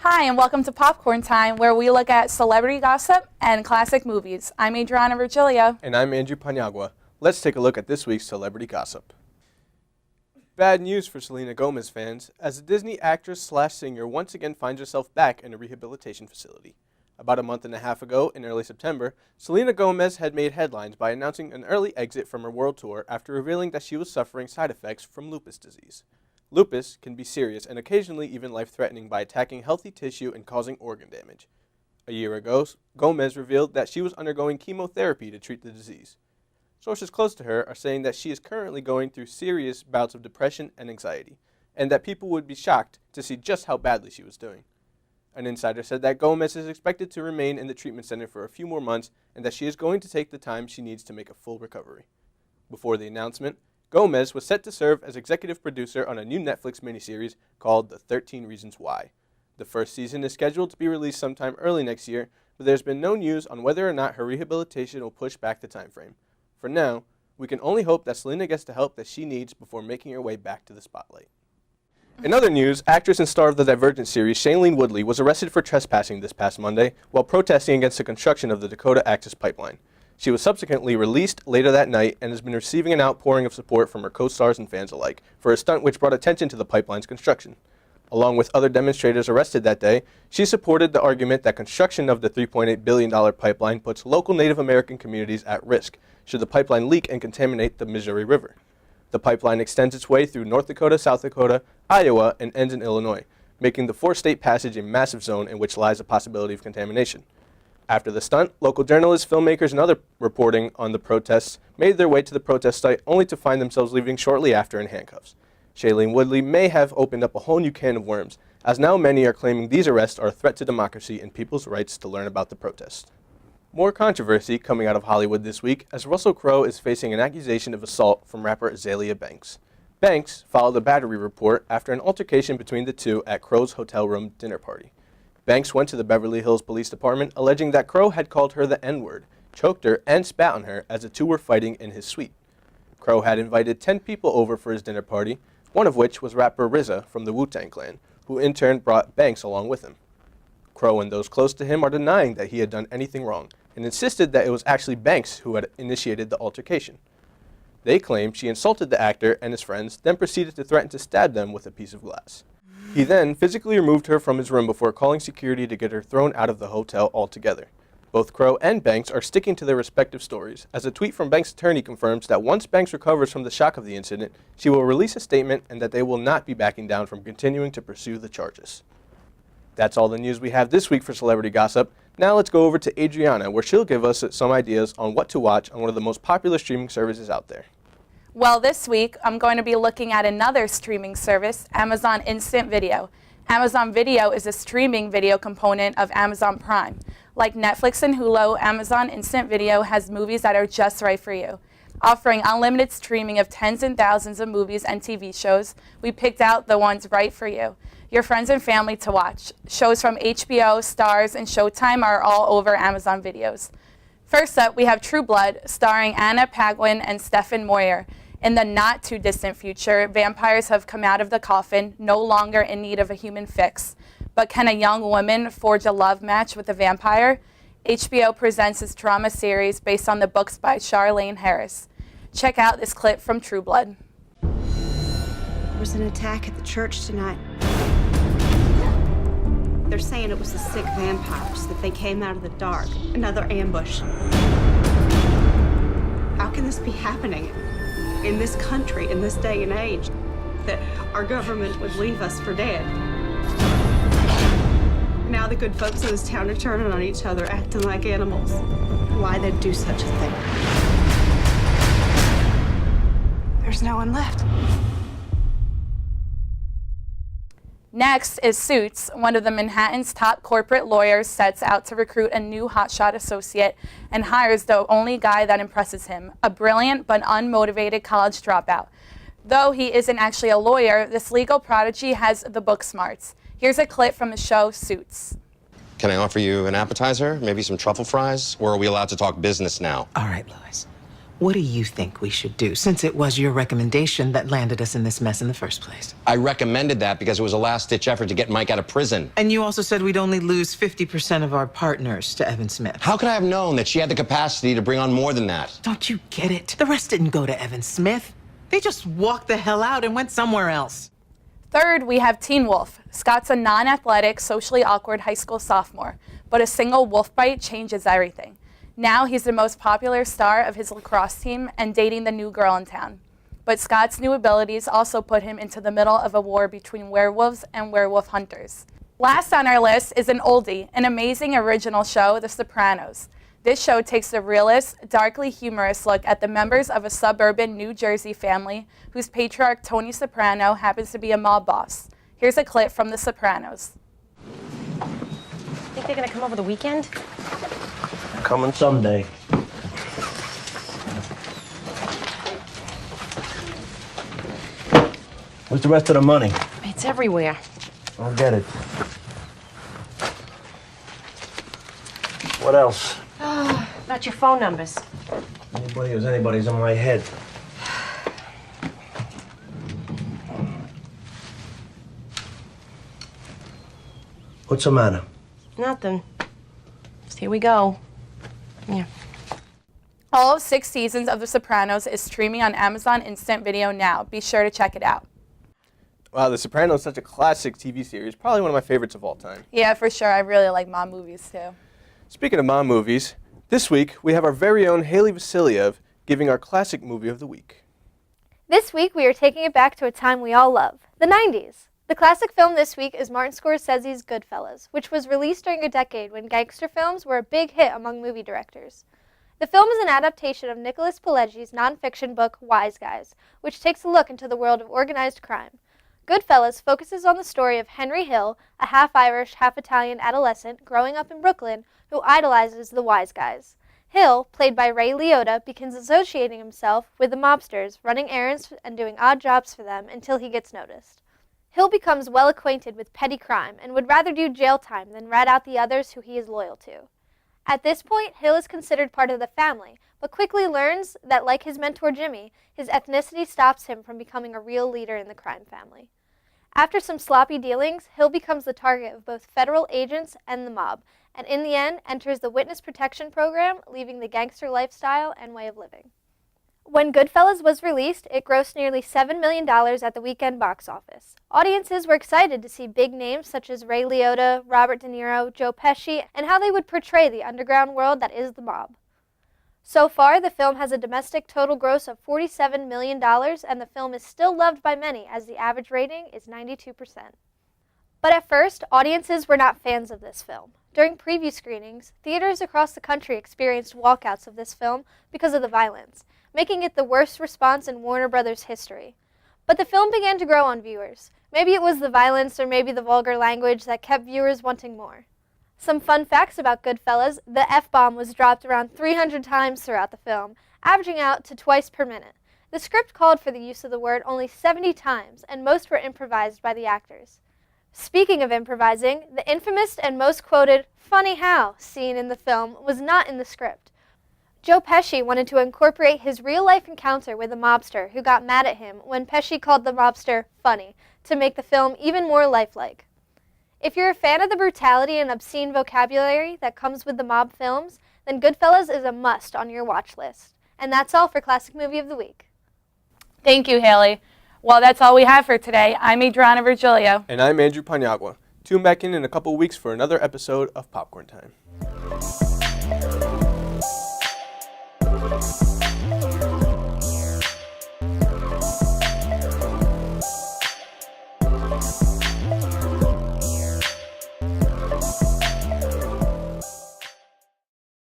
Hi, and welcome to Popcorn Time, where we look at celebrity gossip and classic movies. I'm Adriana Virgilio. And I'm Paniagua. Let's take a look at this week's celebrity gossip. Bad news for Selena Gomez fans, as the Disney actress/singer once again finds herself back in a rehabilitation facility. About a month and a half ago, in early September, Selena Gomez had made headlines by announcing an early exit from her world tour after revealing that she was suffering side effects from lupus disease. Lupus can be serious and occasionally even life-threatening by attacking healthy tissue and causing organ damage. A year ago, Gomez revealed that she was undergoing chemotherapy to treat the disease. Sources close to her are saying that she is currently going through serious bouts of depression and anxiety, and that people would be shocked to see just how badly she was doing. An insider said that Gomez is expected to remain in the treatment center for a few more months and that she is going to take the time she needs to make a full recovery. Before the announcement, Gomez was set to serve as executive producer on a new Netflix miniseries called The 13 Reasons Why. The first season is scheduled to be released sometime early next year, but there's been no news on whether or not her rehabilitation will push back the time frame. For now, we can only hope that Selena gets the help that she needs before making her way back to the spotlight. In other news, actress and star of the Divergent series Shailene Woodley was arrested for trespassing this past Monday while protesting against the construction of the Dakota Access Pipeline. She was subsequently released later that night and has been receiving an outpouring of support from her co-stars and fans alike for a stunt which brought attention to the pipeline's construction. Along with other demonstrators arrested that day, she supported the argument that construction of the $3.8 billion pipeline puts local Native American communities at risk should the pipeline leak and contaminate the Missouri River. The pipeline extends its way through North Dakota, South Dakota, Iowa, and ends in Illinois, making the four-state passage a massive zone in which lies a possibility of contamination. After the stunt, local journalists, filmmakers, and other reporting on the protests made their way to the protest site only to find themselves leaving shortly after in handcuffs. Shailene Woodley may have opened up a whole new can of worms, as now many are claiming these arrests are a threat to democracy and people's rights to learn about the protest. More controversy coming out of Hollywood this week, as Russell Crowe is facing an accusation of assault from rapper Azealia Banks. Banks filed a battery report after an altercation between the two at Crowe's hotel room dinner party. Banks went to the Beverly Hills Police Department alleging that Crowe had called her the N-word, choked her, and spat on her as the two were fighting in his suite. Crowe had invited 10 people over for his dinner party, one of which was rapper RZA from the Wu-Tang Clan, who in turn brought Banks along with him. Crowe and those close to him are denying that he had done anything wrong and insisted that it was actually Banks who had initiated the altercation. They claim she insulted the actor and his friends, then proceeded to threaten to stab them with a piece of glass. He then physically removed her from his room before calling security to get her thrown out of the hotel altogether. Both Crowe and Banks are sticking to their respective stories, as a tweet from Banks' attorney confirms that once Banks recovers from the shock of the incident, she will release a statement and that they will not be backing down from continuing to pursue the charges. That's all the news we have this week for Celebrity Gossip. Now let's go over to Adriana, where she'll give us some ideas on what to watch on one of the most popular streaming services out there. Well, this week, I'm going to be looking at another streaming service, Amazon Instant Video. Amazon Video is a streaming video component of Amazon Prime. Like Netflix and Hulu, Amazon Instant Video has movies that are just right for you. Offering unlimited streaming of tens and thousands of movies and TV shows, we picked out the ones right for you, your friends and family to watch. Shows from HBO, Starz, and Showtime are all over Amazon Videos. First up, we have True Blood, starring Anna Paquin and Stephen Moyer. In the not-too-distant future, vampires have come out of the coffin, no longer in need of a human fix. But can a young woman forge a love match with a vampire? HBO presents its drama series based on the books by Charlaine Harris. Check out this clip from True Blood. There was an attack at the church tonight. They're saying it was the sick vampires, that they came out of the dark. Another ambush. How can this be happening in this country, in this day and age, that our government would leave us for dead? Now the good folks in this town are turning on each other, acting like animals. Why they'd do such a thing? There's no one left. Next is Suits. One of the Manhattan's top corporate lawyers sets out to recruit a new hotshot associate and hires the only guy that impresses him, a brilliant but unmotivated college dropout. Though he isn't actually a lawyer, this legal prodigy has the book smarts. Here's a clip from the show Suits. Can I offer you an appetizer, maybe some truffle fries, or are we allowed to talk business now? All right, Louis. What do you think we should do, since it was your recommendation that landed us in this mess in the first place? I recommended that because it was a last-ditch effort to get Mike out of prison. And you also said we'd only lose 50% of our partners to Evan Smith. How could I have known that she had the capacity to bring on more than that? Don't you get it? The rest didn't go to Evan Smith. They just walked the hell out and went somewhere else. Third, we have Teen Wolf. Scott's a non-athletic, socially awkward high school sophomore, but a single wolf bite changes everything. Now he's the most popular star of his lacrosse team and dating the new girl in town. But Scott's new abilities also put him into the middle of a war between werewolves and werewolf hunters. Last on our list is an oldie, an amazing original show, The Sopranos. This show takes a realist, darkly humorous look at the members of a suburban New Jersey family whose patriarch, Tony Soprano, happens to be a mob boss. Here's a clip from The Sopranos. Think they're gonna come over the weekend? Coming someday. Where's the rest of the money? It's everywhere. I'll get it. What else? About your phone numbers. Anybody who's anybody's in my head. What's the matter? Nothing. Just here we go. Yeah. All 6 seasons of The Sopranos is streaming on Amazon Instant Video now. Be sure to check it out. Wow, The Sopranos is such a classic TV series, probably one of my favorites of all time. Yeah, for sure. I really like mom movies, too. Speaking of mom movies, this week we have our very own Haley Vasiliev giving our classic movie of the week. This week we are taking it back to a time we all love, the 90s. The classic film this week is Martin Scorsese's Goodfellas, which was released during a decade when gangster films were a big hit among movie directors. The film is an adaptation of Nicholas Pileggi's nonfiction book Wise Guys, which takes a look into the world of organized crime. Goodfellas focuses on the story of Henry Hill, a half-Irish, half-Italian adolescent growing up in Brooklyn who idolizes the Wise Guys. Hill, played by Ray Liotta, begins associating himself with the mobsters, running errands and doing odd jobs for them until he gets noticed. Hill becomes well acquainted with petty crime and would rather do jail time than rat out the others who he is loyal to. At this point, Hill is considered part of the family, but quickly learns that, like his mentor Jimmy, his ethnicity stops him from becoming a real leader in the crime family. After some sloppy dealings, Hill becomes the target of both federal agents and the mob, and in the end enters the witness protection program, leaving the gangster lifestyle and way of living. When Goodfellas was released, it grossed nearly $7 million at the weekend box office. Audiences were excited to see big names such as Ray Liotta, Robert De Niro, Joe Pesci, and how they would portray the underground world that is the mob. So far, the film has a domestic total gross of $47 million, and the film is still loved by many as the average rating is 92%. But at first, audiences were not fans of this film. During preview screenings, theaters across the country experienced walkouts of this film because of the violence, making it the worst response in Warner Brothers history. But the film began to grow on viewers. Maybe it was the violence or maybe the vulgar language that kept viewers wanting more. Some fun facts about Goodfellas: the F-bomb was dropped around 300 times throughout the film, averaging out to twice per minute. The script called for the use of the word only 70 times, and most were improvised by the actors. Speaking of improvising, the infamous and most quoted "funny how" scene in the film was not in the script. Joe Pesci wanted to incorporate his real-life encounter with a mobster who got mad at him when Pesci called the mobster funny to make the film even more lifelike. If you're a fan of the brutality and obscene vocabulary that comes with the mob films, then Goodfellas is a must on your watch list. And that's all for Classic Movie of the Week. Thank you, Haley. Well, that's all we have for today. I'm Adriana Virgilio. And I'm Andrew Paniagua. Tune back in a couple weeks for another episode of Popcorn Time.